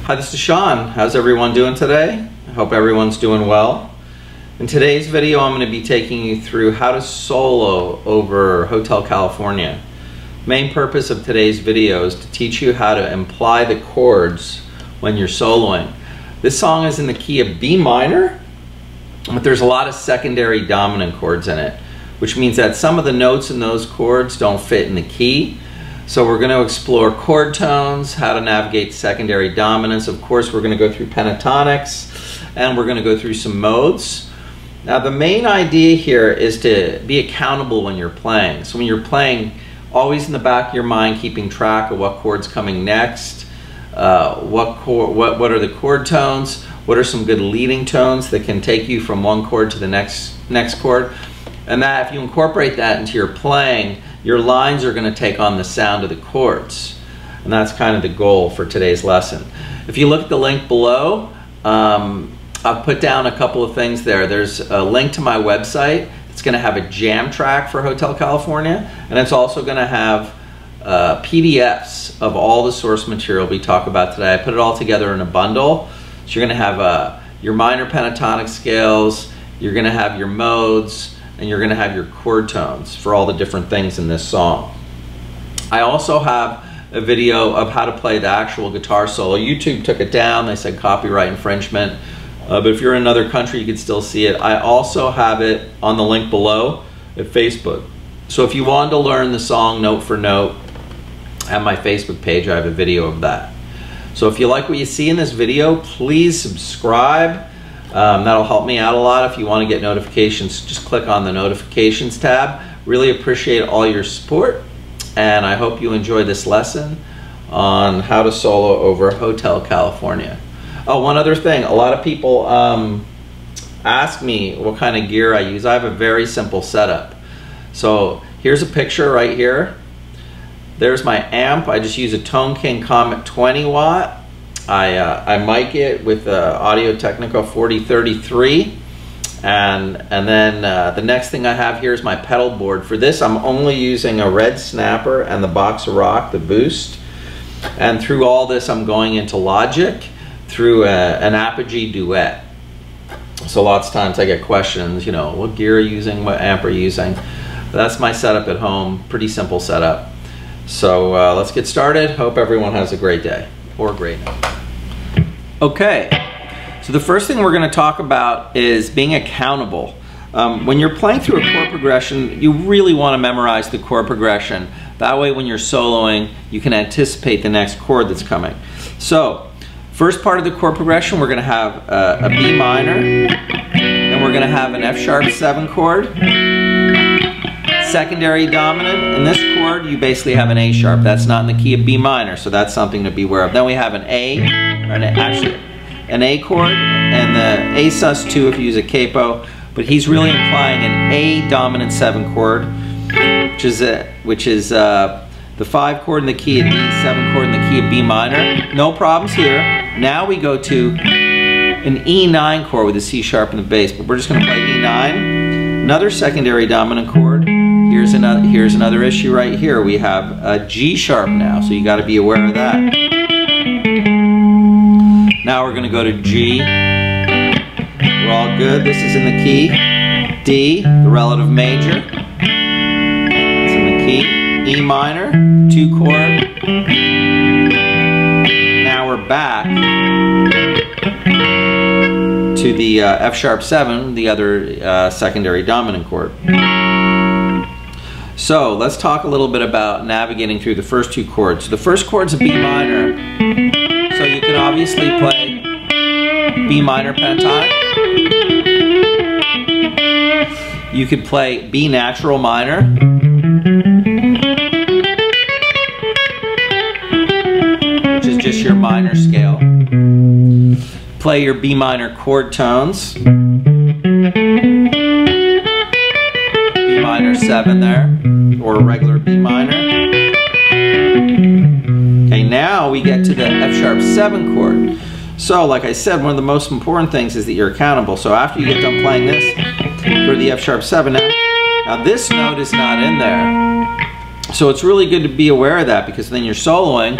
Hi, this is Sean. How's everyone doing today? I hope everyone's doing well. In today's video, I'm going to be taking you through how to solo over Hotel California. Main purpose of today's video is to teach you how to imply the chords when you're soloing. This song is in the key of B minor, but there's a lot of secondary dominant chords in it, which means that some of the notes in those chords don't fit in the key. So we're going to explore chord tones, how to navigate secondary dominance. Of course, we're going to go through pentatonics, and we're going to go through some modes. Now, the main idea here is to be accountable when you're playing. So when you're playing, always in the back of your mind, keeping track of what chord's coming next, what are the chord tones, what are some good leading tones that can take you from one chord to the next chord. And that, if you incorporate that into your playing, your lines are going to take on the sound of the chords. And that's kind of the goal for today's lesson. If you look at the link below, I've put down a couple of things there. There's a link to my website. It's going to have a jam track for Hotel California, and it's also going to have PDFs of all the source material we talk about today. I put it all together in a bundle. So you're going to have your minor pentatonic scales, you're going to have your modes, and you're going to have your chord tones for all the different things in this song. I also have a video of how to play the actual guitar solo. YouTube took it down. They said copyright infringement. But if you're in another country, you can still see it. I also have it on the link below at Facebook. So if you wanted to learn the song note for note, at my Facebook page, I have a video of that. So if you like what you see in this video, please subscribe. That'll help me out a lot. If you want to get notifications, just click on the notifications tab. Really appreciate all your support, and I hope you enjoy this lesson on how to solo over Hotel California. Oh, one other thing. A lot of people ask me what kind of gear I use. I have a very simple setup. So here's a picture right here. There's my amp. I just use a Tone King Comet 20 watt. I mic it with Audio Technica 4033, and then the next thing I have here is my pedal board. For this, I'm only using a red snapper and the Box of Rock, the Boost. And through all this, I'm going into Logic through an Apogee Duet. So lots of times I get questions, you know, what gear are you using, what amp are you using? That's my setup at home, pretty simple setup. So let's get started. Hope everyone has a great day or great night. Okay, so the first thing we're going to talk about is being accountable. When you're playing through a chord progression, you really want to memorize the chord progression. That way when you're soloing, you can anticipate the next chord that's coming. So, first part of the chord progression, we're going to have a B minor, then we're going to have an F sharp 7 chord. Secondary dominant, in this chord you basically have an A sharp. That's not in the key of B minor, so that's something to be aware of. Then we have an A, or actually an A chord, and the A sus2 if you use a capo, but he's really implying an A dominant 7 chord, which is the 5 chord in the key of D, 7 chord in the key of B minor. No problems here. Now we go to an E9 chord with a C sharp in the bass, but we're just going to play E9. Another secondary dominant chord. Here's another issue right here. We have a G sharp now, so you got to be aware of that. Now we're going to go to G. We're all good. This is in the key. D, the relative major. It's in the key. E minor, 2 chord. Now we're back to the F sharp 7, the other secondary dominant chord. So let's talk a little bit about navigating through the first 2 chords. So the first chord's a B minor, so you can obviously play B minor pentatonic. You could play B natural minor. Which is just your minor scale. Play your B minor chord tones. B minor 7 there, or a regular B minor. Okay, now we get to the F sharp 7 chord. So, like I said, one of the most important things is that you're accountable. So after you get done playing this for the F sharp 7, now this note is not in there. So it's really good to be aware of that, because then you're soloing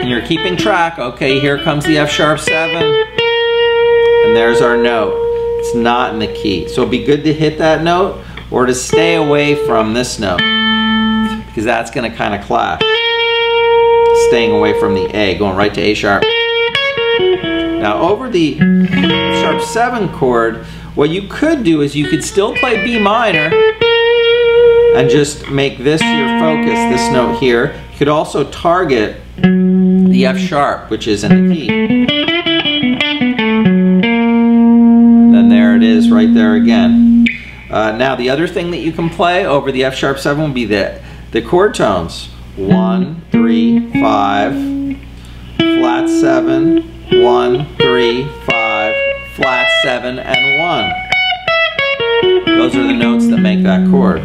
and you're keeping track, okay, here comes the F sharp 7, and there's our note. It's not in the key. So it'd be good to hit that note or to stay away from this note, because that's going to kind of clash. Staying away from the A, going right to A sharp. Now over the sharp 7 chord, what you could do is you could still play B minor and just make this your focus, this note here. You could also target the F sharp, which is in the key. Then there it is right there again. Now the other thing that you can play over the F sharp 7 would be the chord tones. 1, 3, 5, flat 7, 1, 3, 5, flat 7, and 1. Those are the notes that make that chord.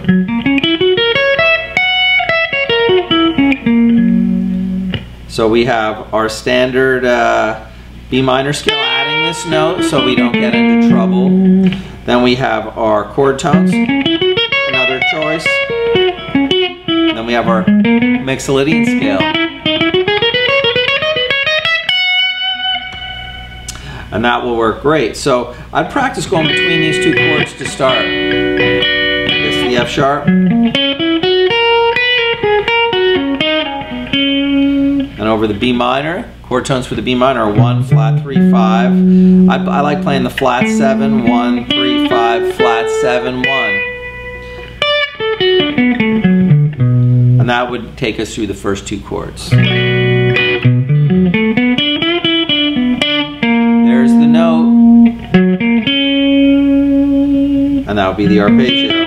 So we have our standard B minor scale adding this note so we don't get into trouble. Then we have our chord tones, another choice. Then we have our mixolydian scale. And that will work great. So I'd practice going between these two chords to start. This is the F sharp. And over the B minor, chord tones for the B minor are 1, flat 3, 5. I like playing the flat 7, 1, 3, 5, flat 7, 1. And that would take us through the first two chords. There's the note. And that would be the arpeggio.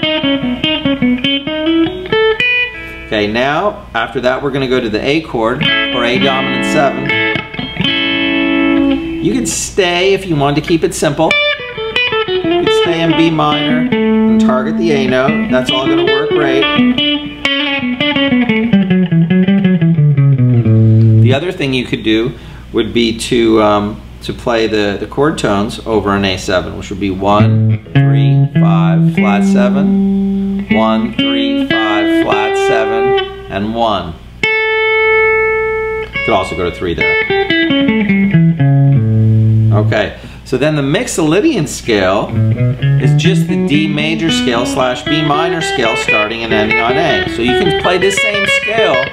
Okay, now, after that, we're going to go to the A chord, or A dominant 7. You could stay if you want to keep it simple. You could stay in B minor and target the A note. That's all going to work great. The other thing you could do would be to play the chord tones over an A7, which would be 1, 3, 5, flat 7, 1, 3, 5, flat 7, and 1. You could also go to 3 there. Okay, so then the mixolydian scale is just the D major scale / B minor scale starting and ending on A. So you can play this same scale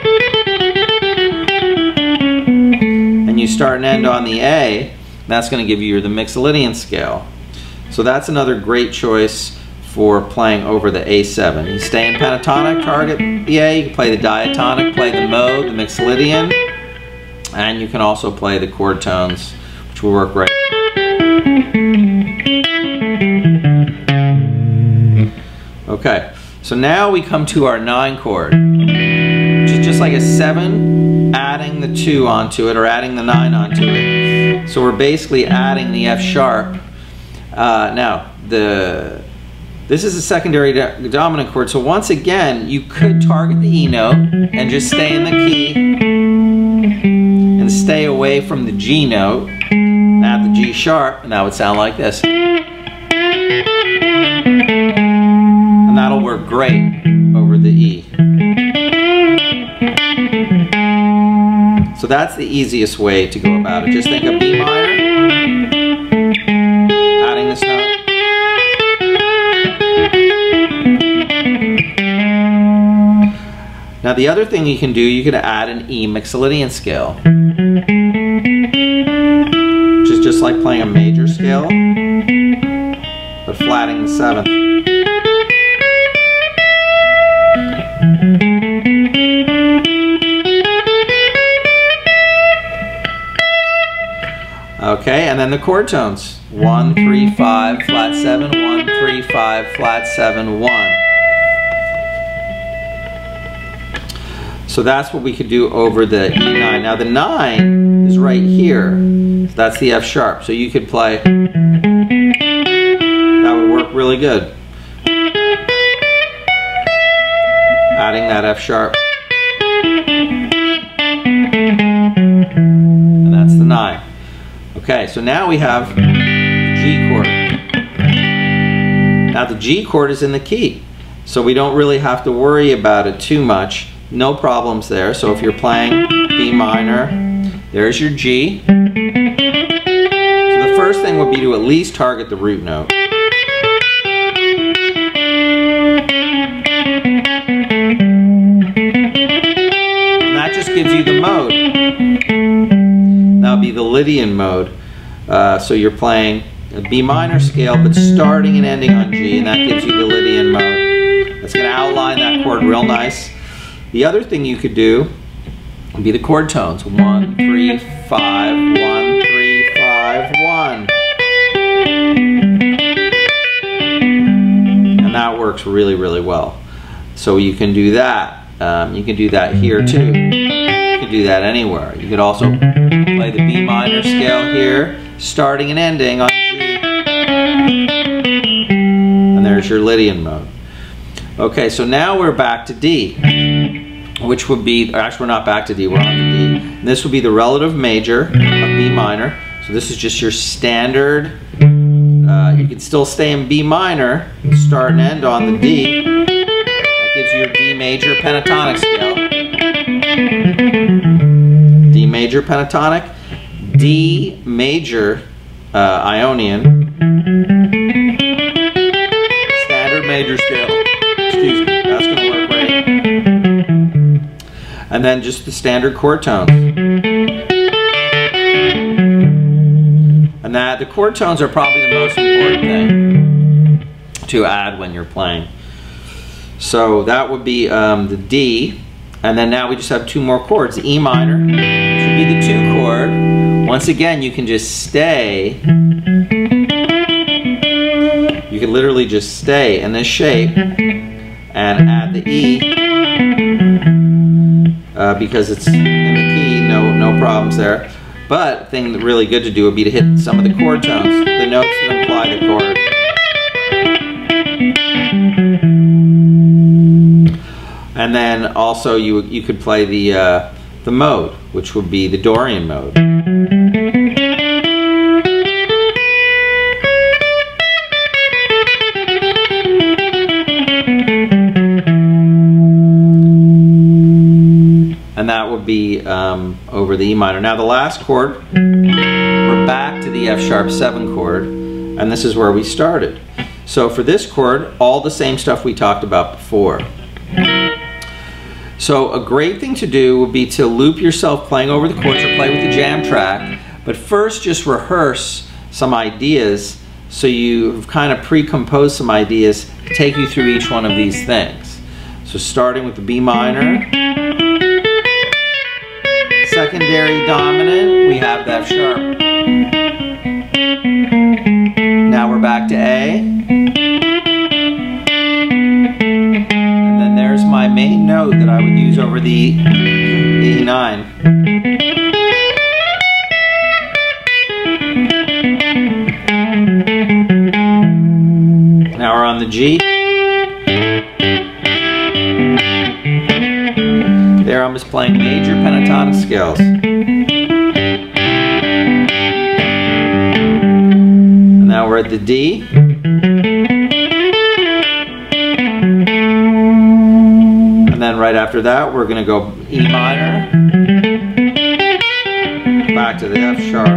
and you start and end on the A. That's going to give you the mixolydian scale. So that's another great choice for playing over the A7. You stay in pentatonic, target the A. You can play the diatonic, play the mode, the mixolydian, and you can also play the chord tones, which will work great. Okay, so now we come to our 9 chord, which is just like a 7 adding the 2 onto it, or adding the 9 onto it. So we're basically adding the F sharp. Now, this is a secondary dominant chord, so once again, you could target the E note and just stay in the key and stay away from the G note, and add the G sharp, and that would sound like this. And that'll work great over the E. So that's the easiest way to go about it. Just think of B minor, adding this note. Now the other thing you can do, you could add an E mixolydian scale, which is just like playing a major scale, but flatting the 7th. Okay, and then the chord tones. 1, 3, 5, flat 7, 1, 3, 5, flat 7, 1. So that's what we could do over the E9. Now the 9 is right here. That's the F sharp. So you could play, that would work really good. Adding that F sharp. And that's the 9. Okay, so now we have G chord. Now the G chord is in the key, so we don't really have to worry about it too much. No problems there. So if you're playing B minor, There's your G. So the first thing would be to at least target the root note. And that just gives you the mode. That would be the Lydian mode. So you're playing a B minor scale, but starting and ending on G, and that gives you the Lydian mode. That's going to outline that chord real nice. The other thing you could do would be the chord tones. 1, 3, 5, 1, 3, 5, 1. And that works really, really well. So you can do that. You can do that here too. You can do that anywhere. You could also play the B minor scale here, starting and ending on G. And there's your Lydian mode. Okay, so now we're back to D, which would be, actually we're not back to D, we're on to D. And this would be the relative major of B minor. So this is just your standard, you can still stay in B minor, start and end on the D. That gives you your D major pentatonic scale. D major pentatonic, D major Ionian, standard major scale. Excuse me, that's going to work right. And then just the standard chord tones. And the chord tones are probably the most important thing to add when you're playing. So that would be the D. And then now we just have two more chords. The E minor, which would be the 2 chord. Once again, you can just stay. You can literally just stay in this shape and add the E because it's in the key, no problems there. But the thing that's really good to do would be to hit some of the chord tones, the notes that imply the chord. And then also you could play the mode, which would be the Dorian mode. And that would be over the E minor. Now the last chord, we're back to the F sharp 7 chord, and this is where we started. So for this chord, all the same stuff we talked about before. So a great thing to do would be to loop yourself playing over the chords or play with the jam track, but first just rehearse some ideas so you've kind of pre-composed some ideas to take you through each one of these things. So starting with the B minor, secondary dominant, we have the F sharp. Now we're back to A. And then there's my main note that I would use over the E9. Now we're on the G. There I'm just playing major pentatonic scales. And now we're at the D. And then right after that we're going to go E minor, back to the F sharp.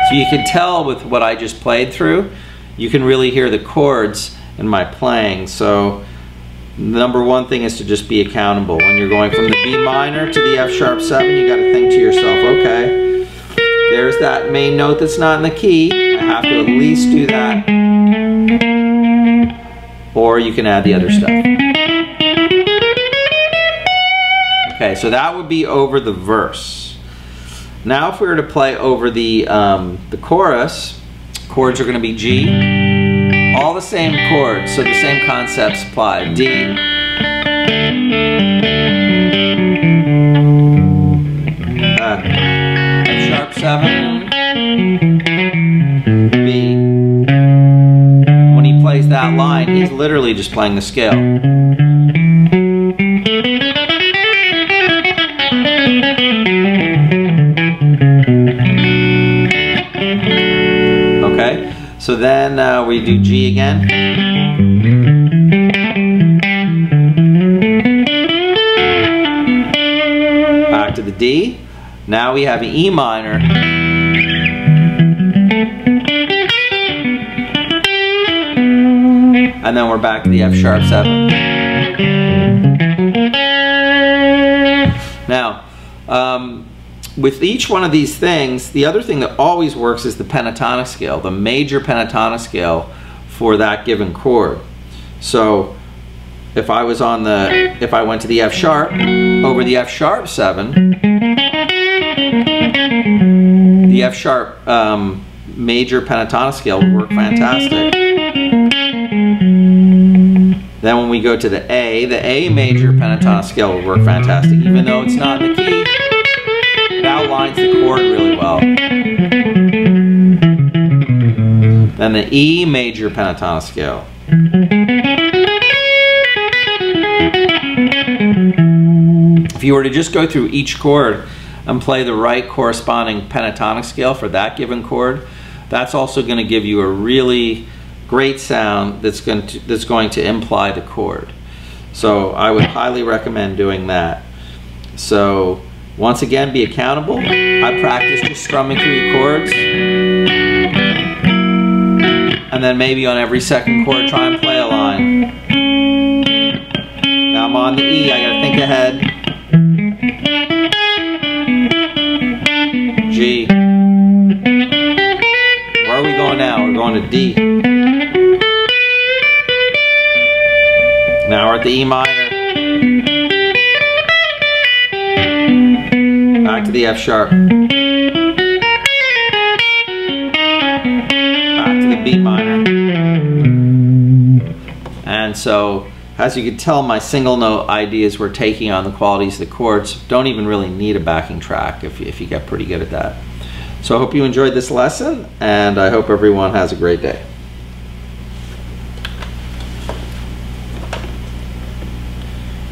So you can tell with what I just played through, you can really hear the chords in my playing. So the number one thing is to just be accountable. When you're going from the B minor to the F sharp 7, you got to think to yourself, okay, there's that main note that's not in the key. I have to at least do that. Or you can add the other stuff. Okay, so that would be over the verse. Now if we were to play over the chorus, chords are going to be G. All the same chords, so the same concepts apply. D, F sharp 7, B. When he plays that line, he's literally just playing the scale. Okay, so then we do G again. Back D. Now we have E minor. And then we're back to the F sharp 7. Now, with each one of these things, the other thing that always works is the pentatonic scale, the major pentatonic scale for that given chord. So if I went to the F sharp over the F sharp 7, the F sharp major pentatonic scale would work fantastic. Then when we go to the A major pentatonic scale would work fantastic. Even though it's not in the key, it outlines the chord really well. Then the E major pentatonic scale. If you were to just go through each chord and play the right corresponding pentatonic scale for that given chord, that's also going to give you a really great sound that's going to imply the chord. So I would highly recommend doing that. So once again, be accountable. I practice just strumming through your chords, and then maybe on every second chord try and play a line. Now I'm on the E, I gotta think ahead. G. Where are we going now? We're going to D. Now we're at the E minor. Back to the F sharp. Back to the B minor. And so, as you can tell, my single note ideas we're taking on the qualities of the chords. Don't even really need a backing track if you get pretty good at that. So I hope you enjoyed this lesson, and I hope everyone has a great day.